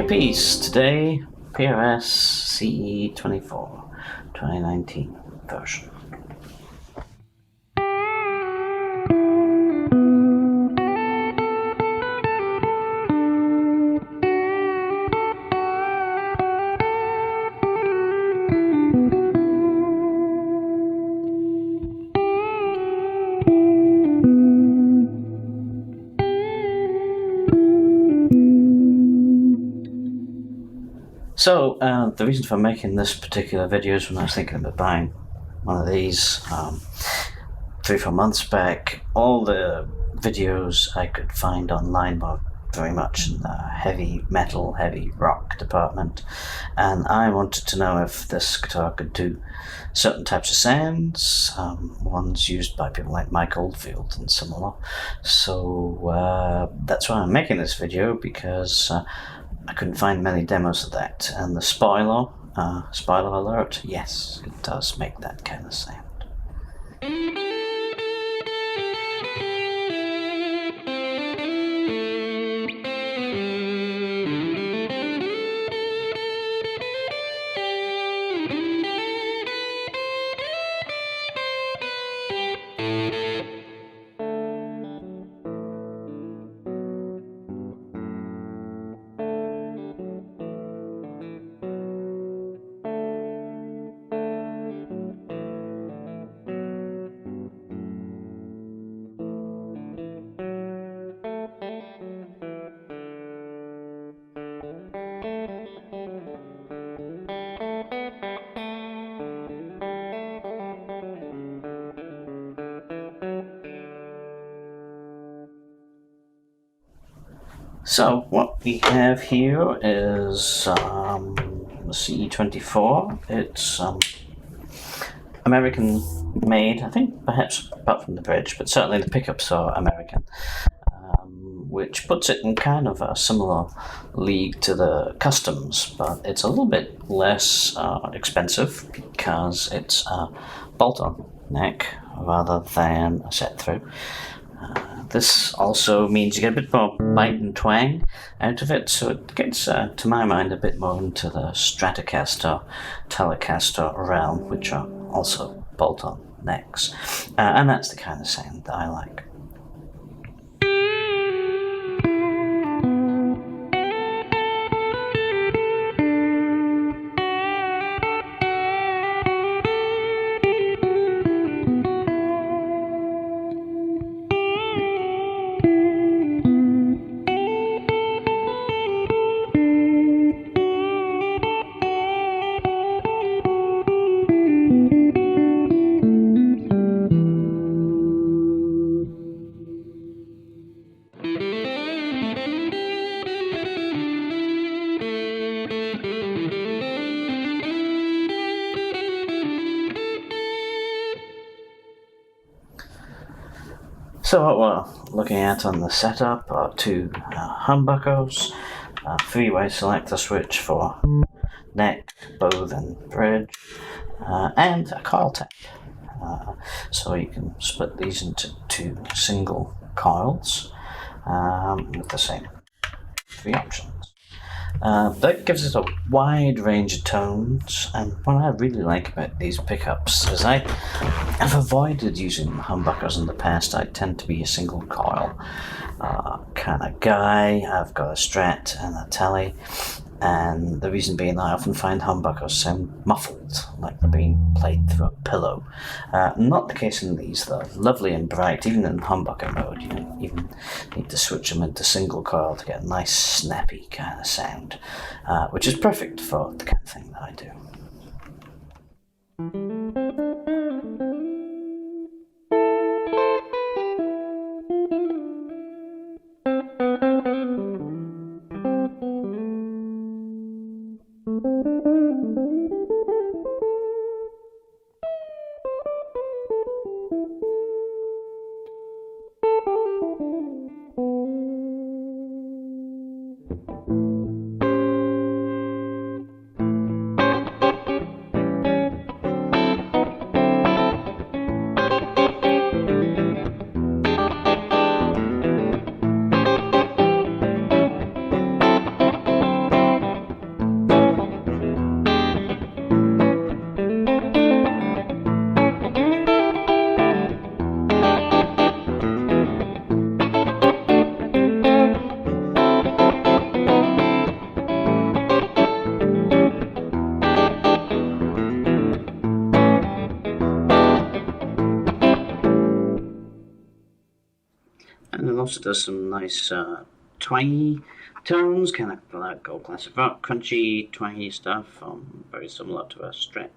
Your piece today, PRS CE 24, 2019 version. So, the reason for making this particular video is when I was thinking about buying one of these 3-4 months back. All the videos I could find online were very much in the heavy metal, heavy rock department, and I wanted to know if this guitar could do certain types of sounds, ones used by people like Mike Oldfield and similar. So that's why I'm making this video, because I couldn't find many demos of that, and the spoiler alert, yes, it does make that kind of sound. So what we have here is the CE24. It's American made, I think, perhaps apart from the bridge, but certainly the pickups are American, which puts it in kind of a similar league to the customs, but it's a little bit less expensive because it's a bolt-on neck rather than a set-through. This also means you get a bit more bite and twang out of it, so it gets, to my mind, a bit more into the Stratocaster, Telecaster realm, which are also bolt-on necks, and that's the kind of sound that I like. So what we're looking at on the setup are two humbuckers, a 3-way selector switch for neck, bow and bridge, and a coil tap. So you can split these into 2 single coils with the same 3 options. That gives us a wide range of tones, and what I really like about these pickups is I've avoided using humbuckers in the past. I tend to be a single coil kind of guy. I've got a Strat and a Tele, and the reason being I often find humbuckers sound muffled, like they're being played through a pillow. Not the case in these. They're lovely and bright. Even in humbucker mode, you don't even need to switch them into single coil to get a nice snappy kind of sound, which is perfect for the kind of thing that I do. And it also does some nice twangy tones, kind of like old classic rock, crunchy, twangy stuff, very similar to a Strat.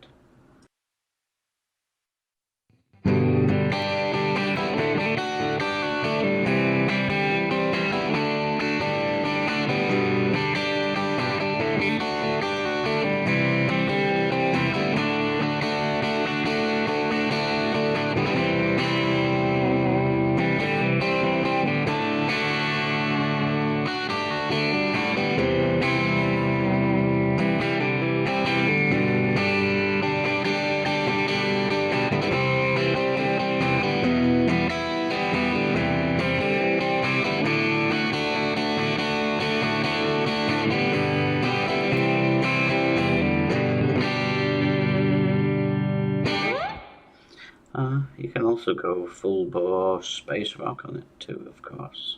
You can also go full bore space rock on it too, of course.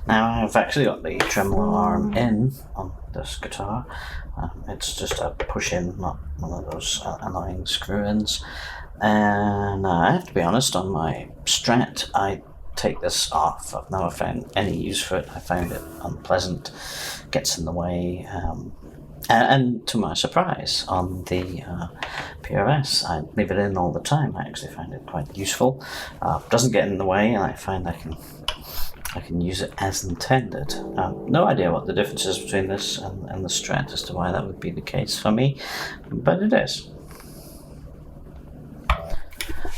Now I've actually got the tremolo arm in on this guitar. It's just a push-in, not one of those annoying screw-ins. And I have to be honest, on my Strat, I take this off. I've never found any use for it. I found it unpleasant, gets in the way. And to my surprise, on the PRS, I leave it in all the time. I actually find it quite useful. Doesn't get in the way, and I find I can use it as intended. No idea what the difference is between this and the Strat as to why that would be the case for me, but it is.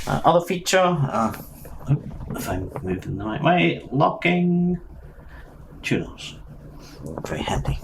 Other feature, if I'm moving the right way, locking tuners. Very handy.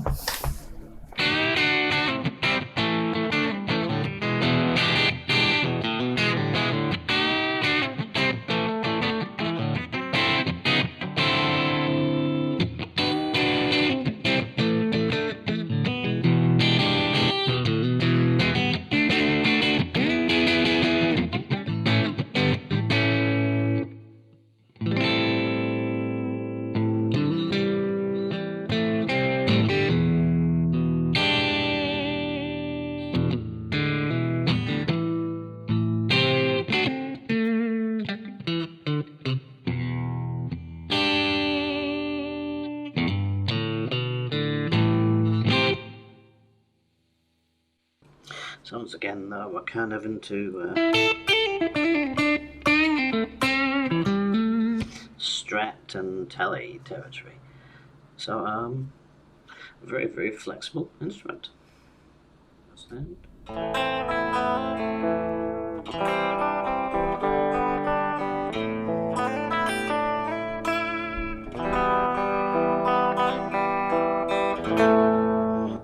So once again, we're kind of into Strat and Tele territory. So very, very flexible instrument. Understand?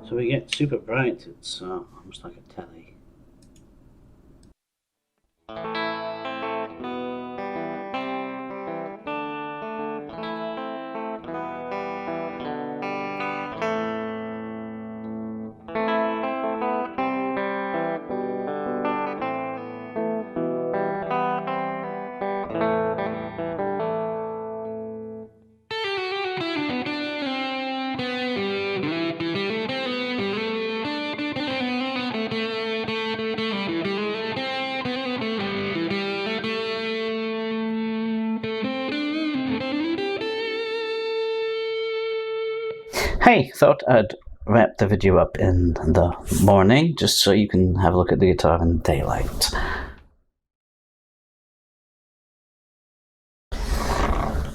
So we get super bright, it's almost like a telly. Hey, thought I'd wrap the video up in the morning just so you can have a look at the guitar in daylight.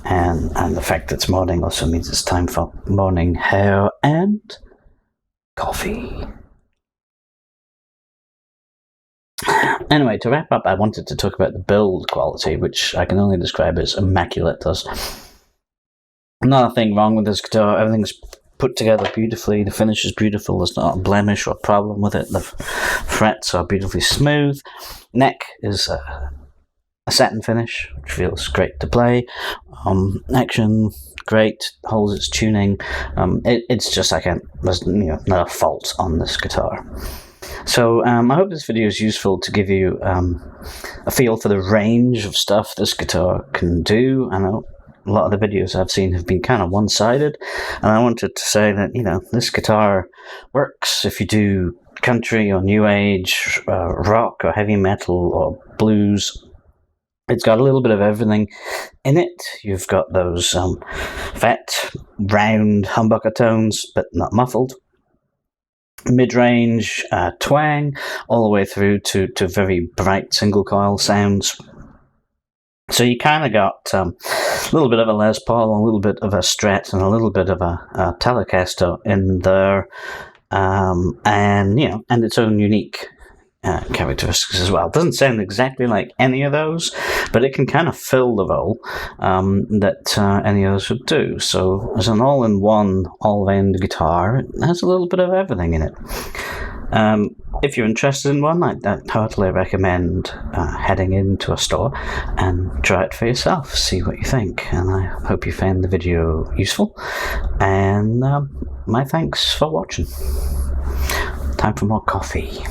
and the fact that it's morning also means it's time for morning hair and coffee. Anyway, to wrap up, I wanted to talk about the build quality, which I can only describe as immaculate. There's nothing wrong with this guitar. Everything's put together beautifully. The finish is beautiful. There's not a blemish or problem with it. The frets are beautifully smooth. Neck is a satin finish, which feels great to play. Action, great, holds its tuning. It's just there's not a fault on this guitar. So I hope this video is useful to give you a feel for the range of stuff this guitar can do. I know a lot of the videos I've seen have been kind of one-sided, and I wanted to say that, this guitar works if you do country or new age, rock or heavy metal or blues. It's got a little bit of everything in it. You've got those fat, round humbucker tones, but not muffled. Mid-range twang, all the way through to very bright single coil sounds. So you kind of got a little bit of a Les Paul, a little bit of a Strat, and a little bit of a Telecaster in there, and its own unique characteristics as well. It doesn't sound exactly like any of those, but it can kind of fill the role that any of those would do. So as an all-in-one, all-round guitar, it has a little bit of everything in it. If you're interested in one, I'd heartily recommend heading into a store and try it for yourself, see what you think. And I hope you found the video useful, and my thanks for watching. Time for more coffee.